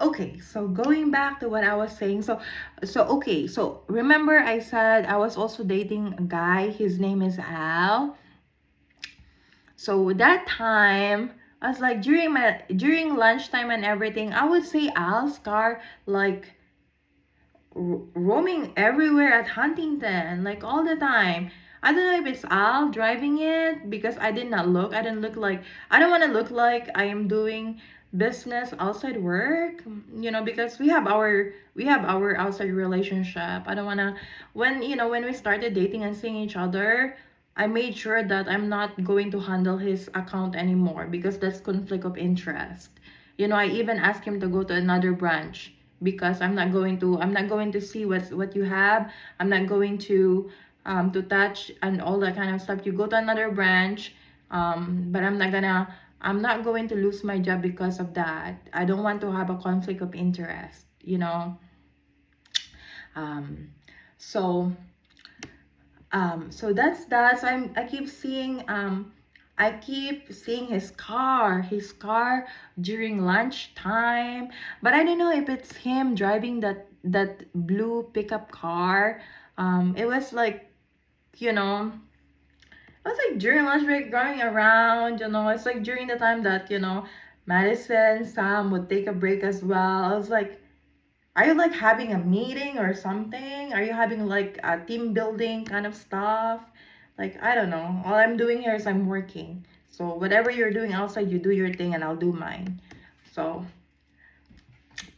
Okay, so going back to what I was saying, so remember I said I was also dating a guy. His name is Al. So that time, I was like during lunchtime and everything, I would say Al's car like roaming everywhere at Huntington, like all the time. I don't know if it's Al driving it because I did not look. I didn't look like I don't want to look like I am doing business outside work, because we have our outside relationship. I don't want to when we started dating and seeing each other, I made sure that I'm not going to handle his account anymore because that's conflict of interest. I even asked him to go to another branch because I'm not going to see what you have. I'm not going to touch and all that kind of stuff. You go to another branch, but I'm not going to lose my job because of that. I don't want to have a conflict of interest. Um, so so that's that. So I keep seeing his car during lunchtime, but I don't know if it's him driving that blue pickup car. It was like, you know, it was like during lunch break going around. It's like during the time that Madison, Sam would take a break as well. I was like, are you like having a meeting or something? Are you having like a team building kind of stuff? Like, I don't know. All I'm doing here is I'm working. So whatever you're doing outside, you do your thing and I'll do mine. So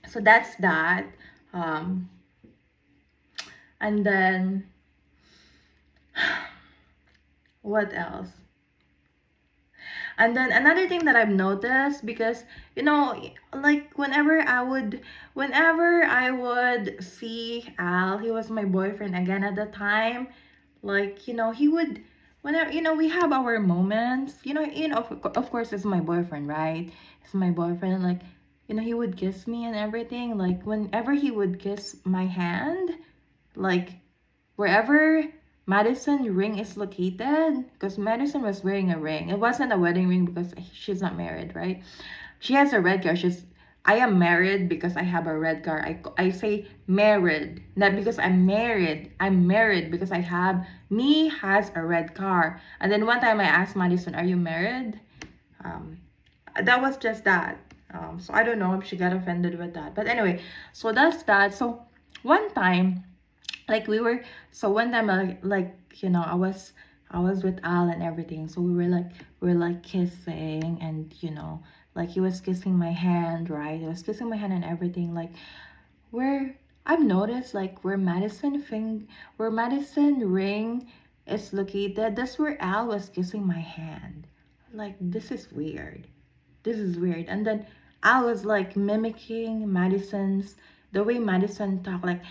so that's that. Um and then what else? And then another thing that I've noticed, because like whenever I would see Al, he was my boyfriend again at the time. Like, he would whenever we have our moments. Of course it's my boyfriend, right? It's my boyfriend. Like, he would kiss me and everything. Like, whenever he would kiss my hand, like wherever Madison ring is located, because Madison was wearing a ring. It wasn't a wedding ring because she's not married, right? She has a red car. I am married because I have a red car. I say married, not because I'm married. I'm married because me has a red car. And then one time I asked Madison, "Are you married?" Um, that was just that. So I don't know if she got offended with that. But anyway, so that's that. So one time, like one time, I was with Al and everything. So we were like kissing, and like he was kissing my hand, right? He was kissing my hand and everything. Like, where I've noticed, like, where Madison ring is located, that's where Al was kissing my hand. Like, this is weird. And then I was like mimicking the way Madison talk, like,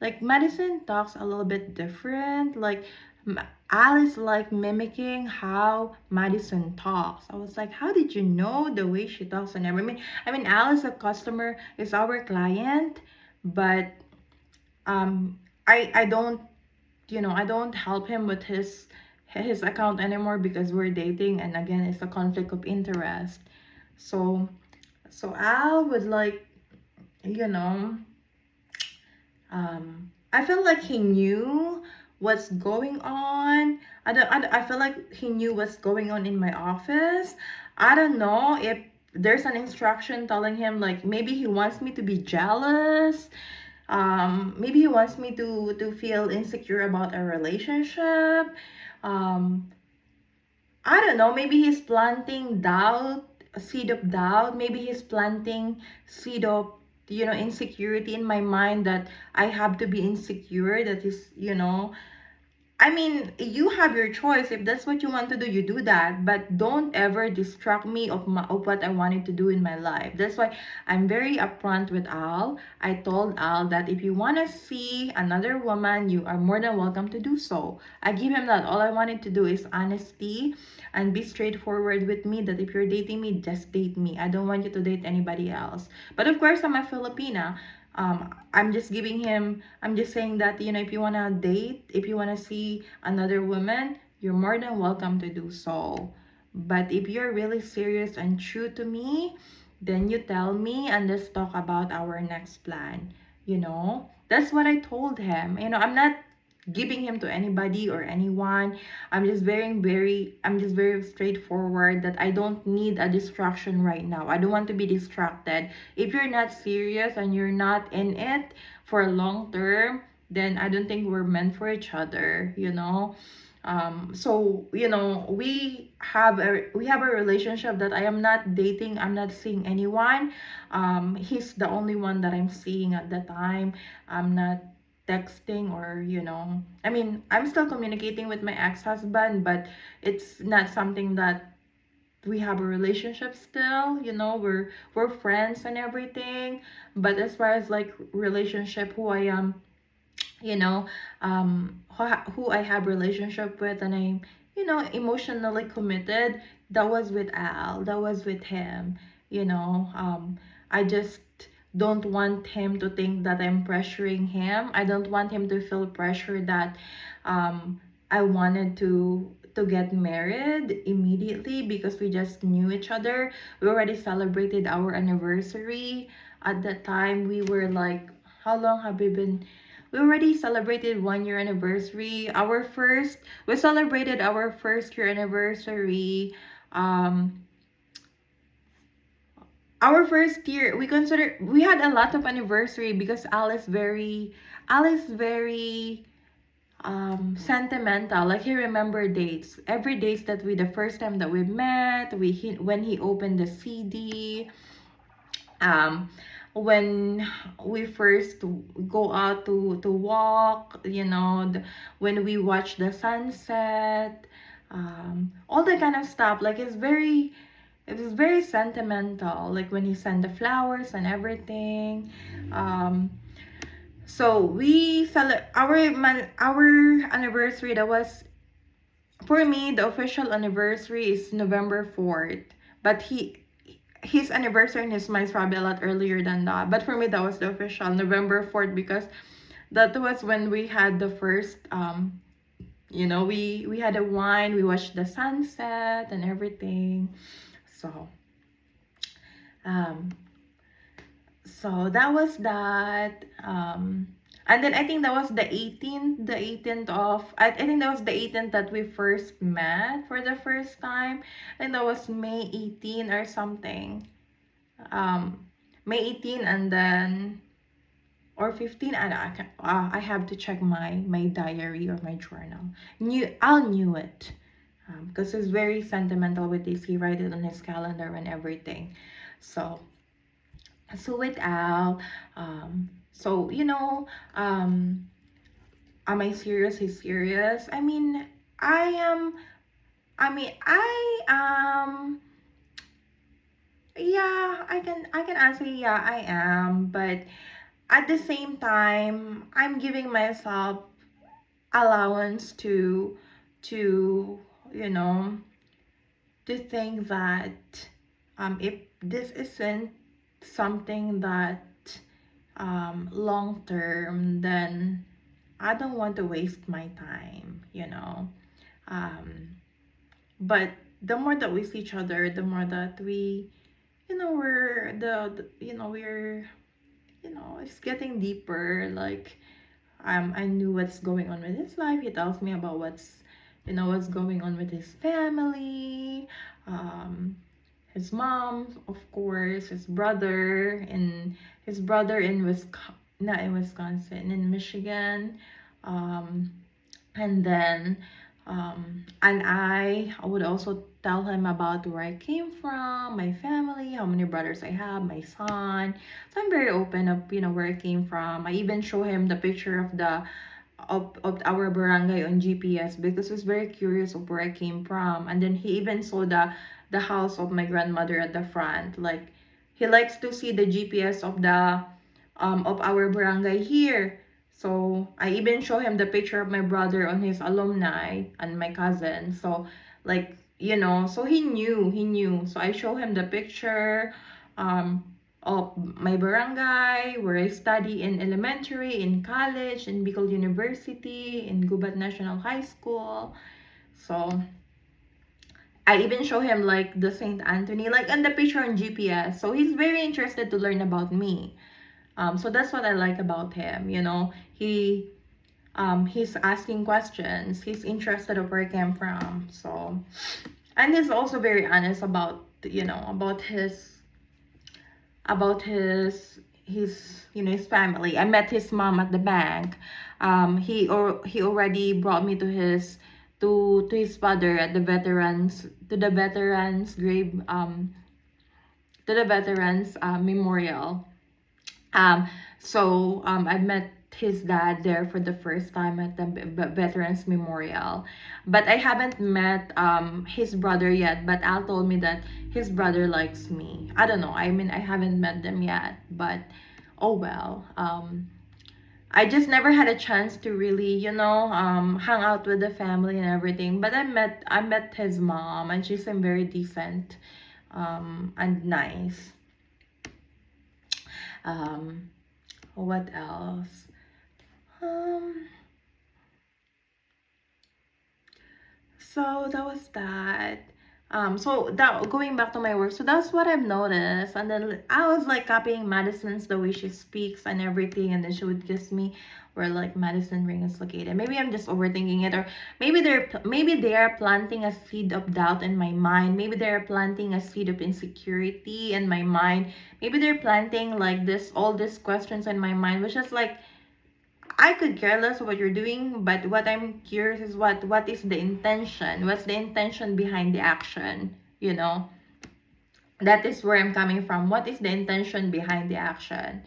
like Madison talks a little bit different. Like, Alice like mimicking how Madison talks. I was like, how did you know the way she talks and everything? I mean, Alice, a customer, is our client, but I don't help him with his account anymore because we're dating, and again, it's a conflict of interest. So Al would like, you know, I feel like he knew what's going on. I feel like he knew what's going on in my office. I don't know if there's an instruction telling him, like, maybe he wants me to be jealous. Maybe he wants me to feel insecure about our relationship. um I don't know, maybe he's planting doubt, a seed of doubt. Maybe he's planting seed of, insecurity in my mind, that I have to be insecure. That is, I mean, you have your choice. If that's what you want to do, you do that. But don't ever distract me of what I wanted to do in my life. That's why I'm very upfront with Al. I told Al that if you want to see another woman, you are more than welcome to do so. I give him that. All I wanted to do is honesty and be straightforward with me, that if you're dating me, just date me. I don't want you to date anybody else. But of course, I'm a Filipina. I'm just saying that, if you want to date, if you want to see another woman, you're more than welcome to do so. But if you're really serious and true to me, then you tell me and let's talk about our next plan. That's what I told him. I'm not giving him to anybody or anyone. I'm just very straightforward that I don't need a distraction right now. I don't want to be distracted. If you're not serious and you're not in it for a long term, then I don't think we're meant for each other. So we have a relationship that I am not dating, I'm not seeing anyone. He's the only one that I'm seeing at the time. I'm not texting, or I mean, I'm still communicating with my ex-husband, but it's not something that we have a relationship still. We're friends and everything, but as far as like relationship, who I am, you know who I have relationship with, and I'm emotionally committed, that was with Al, that was with him. I just don't want him to think that I'm pressuring him. I don't want him to feel pressure that I wanted to get married immediately because we just knew each other. We already celebrated our anniversary. At that time we were like, how long have we already celebrated 1 year anniversary. We celebrated our first year anniversary. Um, our first year, we had a lot of anniversary because Alice very sentimental. Like, he remember dates. Every dates that the first time that we met, when he opened the CD, um when we first go out to walk, when we watch the sunset, all that kind of stuff. Like, it was very sentimental, like when he sent the flowers and everything. So we celebrate our anniversary. That was, for me, the official anniversary is November 4th, but his anniversary in his mind is probably a lot earlier than that. But for me, that was the official November 4th, because that was when we had the first, we had a wine, we watched the sunset and everything. So, um, so that was that. And then I think that was I think that was the 18th that we first met for the first time. And that was May 18 or something. um May 18, and then, or 15, and I have to check my diary or my journal. I'll knew it, because he's very sentimental with this. He write it on his calendar and everything. So with Al, so am I serious? He's serious. I am. I Yeah, I can answer, yeah, I am, but at the same time, I'm giving myself allowance to you know to think that, if this isn't something that long term, then I don't want to waste my time. um but the more that we see each other, the more that we we're we're it's getting deeper. Like, I knew what's going on with his life. He tells me about what's going on with his family, um his mom, of course, his brother in not in Wisconsin, in Michigan. um and then, and I would also tell him about where I came from, my family, how many brothers I have, my son. So I'm very open of where I came from. I even show him the picture of our barangay on GPS, because he's very curious of where I came from. And then he even saw the house of my grandmother at the front. Like, he likes to see the GPS of our barangay here. So I even show him the picture of my brother on his alumni and my cousin. So, like, so he knew. So I show him the picture um of my barangay, where I study in elementary, in college, in Bicol University, in Gubat National High School. So, I even show him like the Saint Anthony, like on the picture on GPS. So he's very interested to learn about me. So that's what I like about him. He's asking questions. He's interested of where I came from. So, and he's also very honest about his his family. I met his mom at the bank. He already brought me to his father at the veterans grave, to the veterans memorial. Um, I met his dad there for the first time at the Veterans Memorial, but I haven't met his brother yet. But Al told me that his brother likes me. I don't know. I mean, I haven't met them yet, but oh well. I just never had a chance to really, hang out with the family and everything. But I met his mom, and she seemed very decent, and nice. Um, what else? Um, so that was that. So that going back to my work, so that's what I've noticed. And then I was like copying Madison's the way she speaks and everything, and then she would kiss me where like Madison ring is located. Maybe I'm just overthinking it, or maybe they are planting a seed of doubt in my mind. Maybe they're planting a seed of insecurity in my mind. Maybe they're planting like this all these questions in my mind, which is like I could care less what you're doing, but what I'm curious is what is the intention? What's the intention behind the action? That is where I'm coming from. What is the intention behind the action?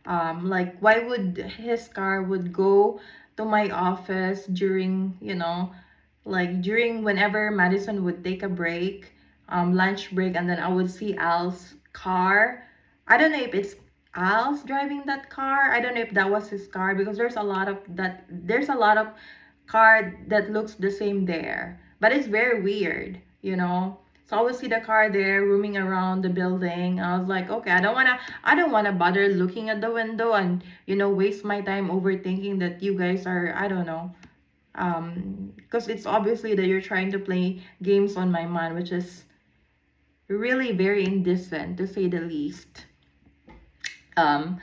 Like why would his car would go to my office during, like during whenever Madison would take a break, lunch break, and then I would see Al's car. I don't know if it's Al's driving that car. I don't know if that was his car because there's a lot of car that looks the same there. But it's very weird. So I would see the car there roaming around the building. I was like, okay, I don't wanna bother looking at the window and waste my time overthinking that you guys are, I don't know. Because it's obviously that you're trying to play games on my mind, which is really very indecent to say the least. Um,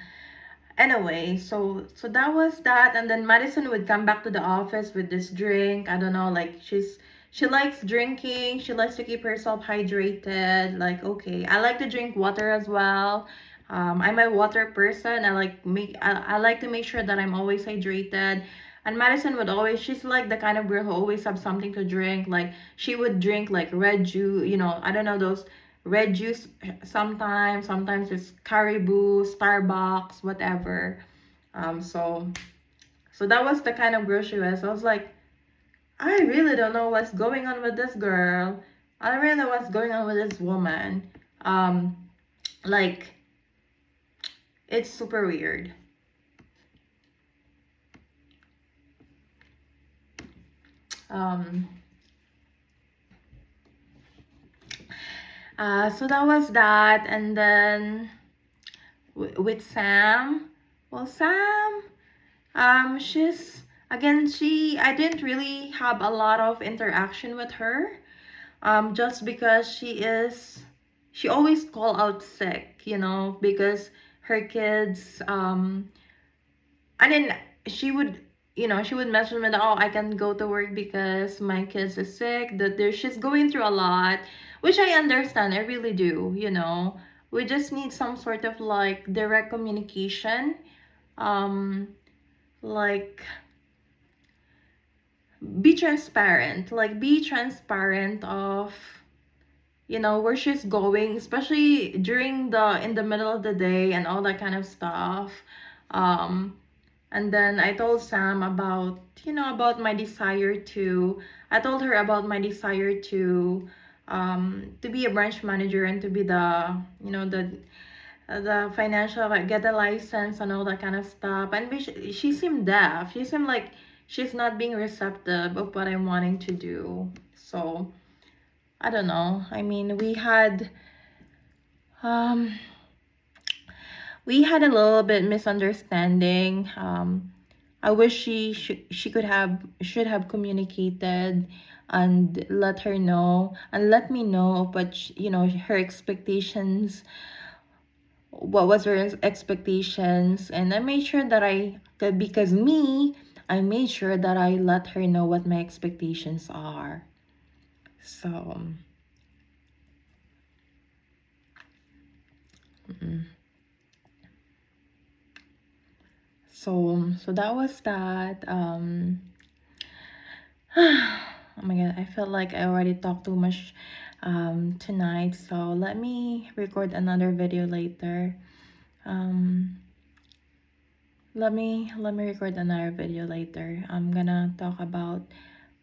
Anyway, so that was that, and then Madison would come back to the office with this drink. I don't know, like she likes drinking. She likes to keep herself hydrated. Like, okay, I like to drink water as well. I'm a water person. I like to make sure that I'm always hydrated. And Madison would always, she's like the kind of girl who always have something to drink. Like she would drink like red juice, I don't know those red juice sometimes it's Caribou, Starbucks, whatever. So that was the kind of girl she was. I was like, I really don't know what's going on with this girl. I don't really know what's going on with this woman. Um, like it's super weird. Um, so that was that, and then with Sam. Well, Sam, she's again she I didn't really have a lot of interaction with her. Just because she always call out sick, because her kids and then she would message me that, oh, I can go to work because my kids is sick, that she's going through a lot, which I understand, I really do. We just need some sort of like direct communication, um like be transparent of where she's going, especially during the in the middle of the day and all that kind of stuff. um and then I told Sam about my desire to I told her about my desire to be a branch manager and to be the financial, like, get a license and all that kind of stuff. And she seemed deaf. She seemed like she's not being receptive of what I'm wanting to do. So I don't know. I mean, um we had a little bit misunderstanding. I wish she could have should have communicated and let her know and let me know of what her expectations, what was her expectations. And I made sure that because I made sure that I let her know what my expectations are. So mm. So that was that. Oh my god, I felt like I already talked too much tonight, so let me record another video later. um let me record another video later. I'm gonna talk about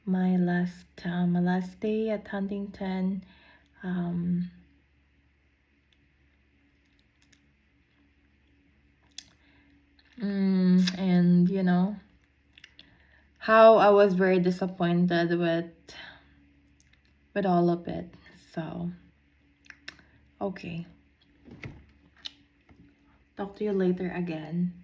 my last day at Huntington. um and how I was very disappointed with all of it. So okay, talk to you later again.